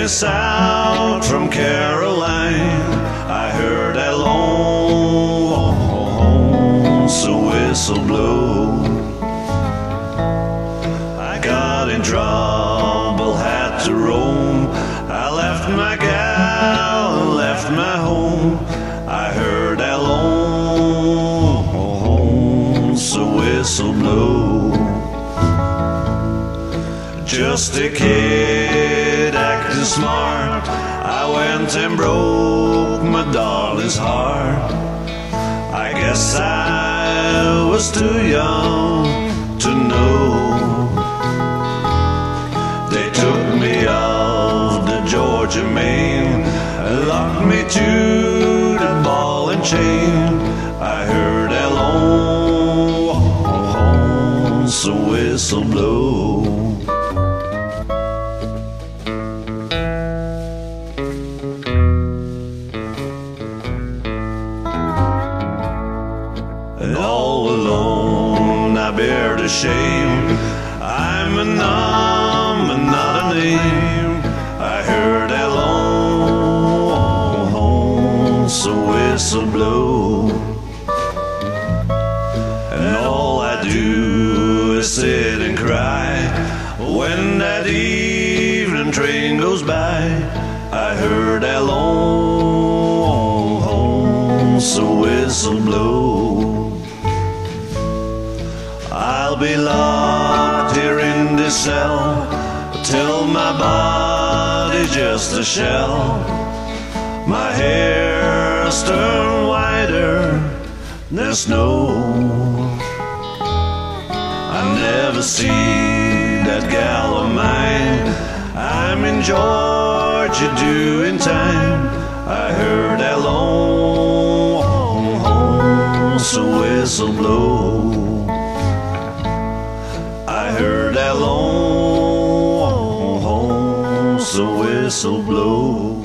south from Caroline, I heard that lonesome whistle blow. I got in trouble, had to roam. I left my gal, left my home. I heard that lonesome whistle blow. Just a kid acting smart, I went and broke my darling's heart. I guess I was too young to know. They took me off the Georgia main and locked me to the ball and chain. I heard that lonesome whistle blow. And all alone I bear the shame. I'm a number, not a name. I heard that lonesome whistle blow. And all I do is sit and cry when that evening train goes by. I heard that lonesome whistle blow. I'll be locked here in this cell till my body's just a shell. My hair's turned whiter than snow. I never see that gal of mine. I'm in Georgia doing time. I heard that lonesome whistle blow. I heard that lonesome whistle blow.